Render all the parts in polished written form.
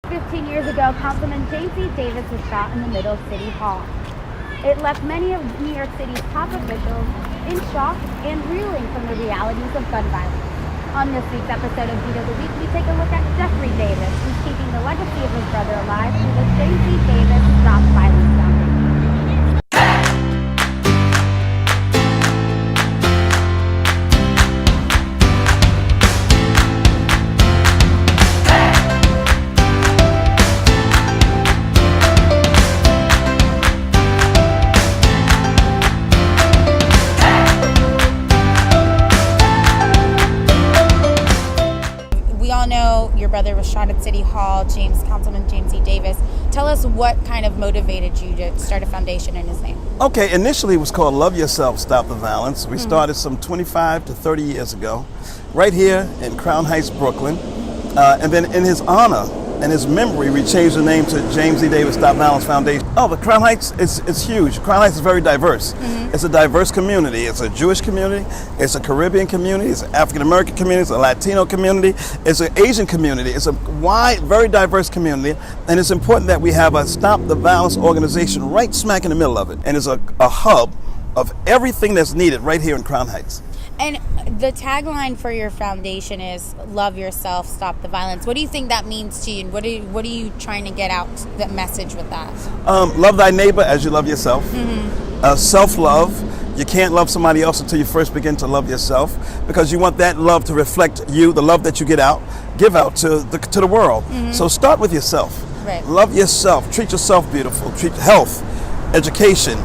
15 years ago, Councilman James E. Davis was shot in the middle of City Hall. It left many of New York City's top officials in shock and reeling from the realities of gun violence. On this week's episode of Beat of the Week, we take a look at Geoffrey Davis, who's keeping the legacy of his brother alive through the James E. Davis Stop Violence Foundation. Your brother was shot at City Hall, Councilman James E. Davis. Tell us what kind of motivated you to start a foundation in his name. Okay, initially it was called Love Yourself, Stop the Violence. We started some 25 to 30 years ago, right here in Crown Heights, Brooklyn. And then in his honor and his memory, we changed the name to James E. Davis Stop Violence Foundation. Oh, but Crown Heights, it's huge. Crown Heights is very diverse. It's a diverse community. It's a Jewish community. It's a Caribbean community. It's an African American community. It's a Latino community. It's an Asian community. It's a wide, very diverse community. And it's important that we have a Stop the Violence organization right smack in the middle of it. And it's a hub of everything that's needed right here in Crown Heights. And the tagline for your foundation is "Love yourself, stop the violence." What do you think that means to you? And what are you trying to get out, that message with that? Love thy neighbor as you love yourself. Self-love. You can't love somebody else until you first begin to love yourself, because you want that love to reflect you, the love that you give out to the world. So start with yourself. Right. Love yourself. Treat yourself beautiful. Treat health, education,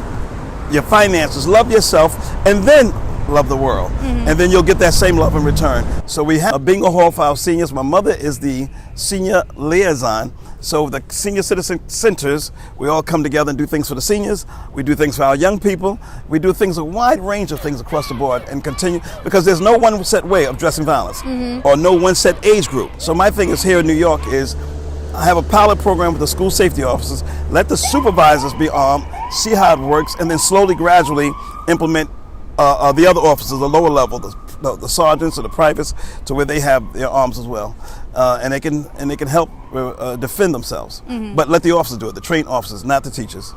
your finances. Love yourself, and then love the world. And then you'll get that same love in return. So we have a bingo hall for our seniors. My mother is the senior liaison. So the senior citizen centers, we all come together and do things for the seniors. We do things for our young people. We do things, a wide range of things across the board, and continue, because there's no one set way of addressing violence or no one set age group. So my thing is here in New York is I have a pilot program with the school safety officers. Let the supervisors be armed, see how it works, and then slowly, gradually implement the other officers, the lower level, the sergeants or the privates, to where they have their arms as well, and they can help defend themselves. But let the officers do it, the trained officers, not the teachers.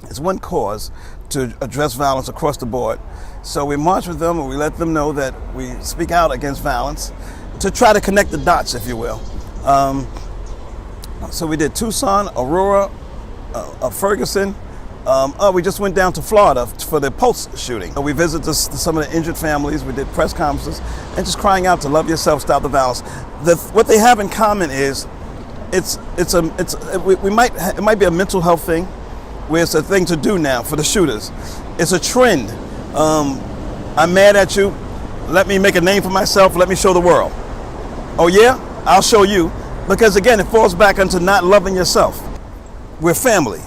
It's one cause to address violence across the board. So we march with them, and we let them know that we speak out against violence, to try to connect the dots, if you will. So we did Tucson, Aurora, Ferguson. We just went down to Florida for the Pulse shooting. We visited some of the injured families. We did press conferences and just crying out to love yourself, stop the violence. What they have in common is it might be a mental health thing, where it's a thing to do now for the shooters. It's a trend. I'm mad at you. Let me make a name for myself. Let me show the world. Oh yeah, I'll show you. Because again, it falls back into not loving yourself. We're family.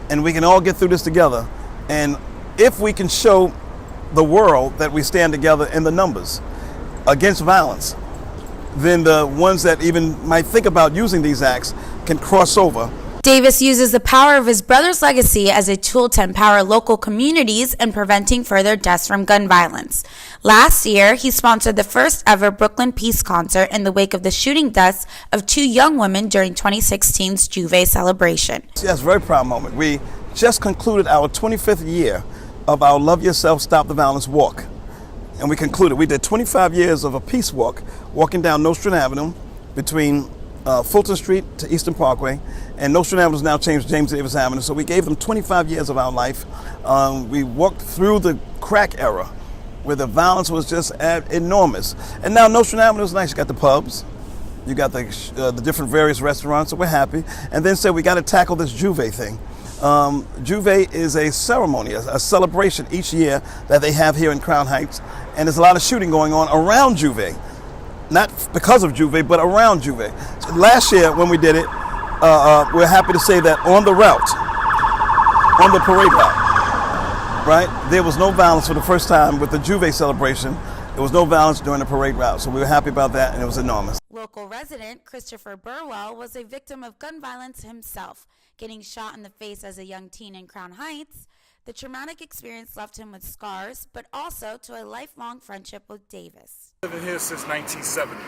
And we can all get through this together. And if we can show the world that we stand together in the numbers against violence, then the ones that even might think about using these acts can cross over. Davis uses the power of his brother's legacy as a tool to empower local communities in preventing further deaths from gun violence. Last year, he sponsored the first ever Brooklyn Peace Concert in the wake of the shooting deaths of 2 young women during 2016's Juve celebration. Yes, very proud moment. We just concluded our 25th year of our Love Yourself, Stop the Violence walk. And we did 25 years of a peace walk, walking down Nostrand Avenue between Fulton Street to Eastern Parkway, and Nostrand Avenue is now changed to James Davis Avenue. So we gave them 25 years of our life. We walked through the crack era, where the violence was just enormous. And now Nostrand Avenue is nice. You got the pubs, you got the different various restaurants, so we're happy. And then said we got to tackle this Juve thing. Juve is a ceremony, a celebration each year that they have here in Crown Heights, and there's a lot of shooting going on around Juve. Not because of Juve, but around Juve. So last year when we did it, we're happy to say that on the parade route, right, there was no violence for the first time with the Juve celebration. There was no violence during the parade route, so we were happy about that, and it was enormous. Local resident Christopher Burwell was a victim of gun violence himself, getting shot in the face as a young teen in Crown Heights. The traumatic experience left him with scars, but also to a lifelong friendship with Davis. I've been here since 1970,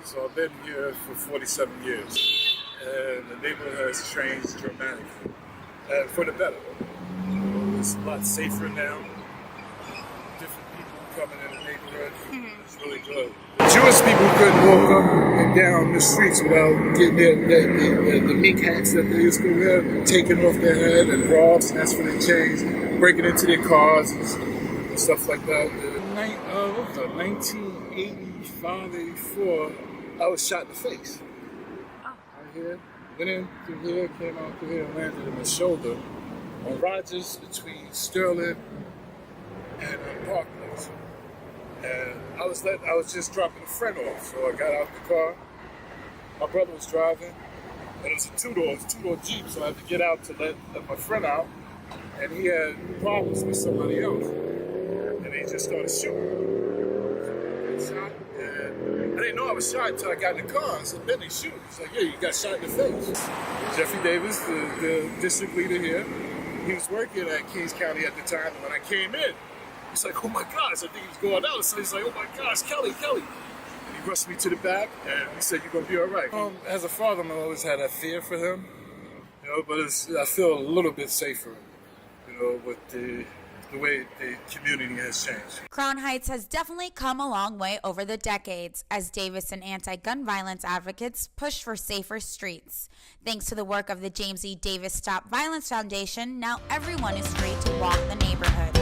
so I've been here for 47 years. neighborhood has changed dramatically, and for the better. It's a lot safer now. Different people coming in the neighborhood. It's really good. Jewish people couldn't walk up and down the streets without getting the mink hats that they used to wear taken off their head and robbed. And that's when they changed, breaking into their cars and stuff like that. What was it, 1985, 84, I was shot in the face. Right here. Went in through here, came out through here, and landed in the shoulder on Rogers between Sterling and Park Place. And I was just dropping a friend off, so I got out the car. My brother was driving, and it was a two-door Jeep, so I had to get out to let my friend out, and he had problems with somebody else, and he just started shooting. So I got shot, and I didn't know I was shot until I got in the car. I said, "Ben, they shoot." He's like, "Yeah, you got shot in the face." Geoffrey Davis, the district leader here, he was working at Kings County at the time, and when I came in, he's like, "Oh my gosh," I think he was going out. So he's like, "Oh my gosh, Kelly." And he rushed me to the back, and he said, "You're going to be all right." As a father, I always had that fear for him, but I feel a little bit safer, with the way the community has changed. Crown Heights has definitely come a long way over the decades as Davis and anti-gun violence advocates push for safer streets. Thanks to the work of the James E. Davis Stop Violence Foundation, now everyone is free to walk the neighborhood.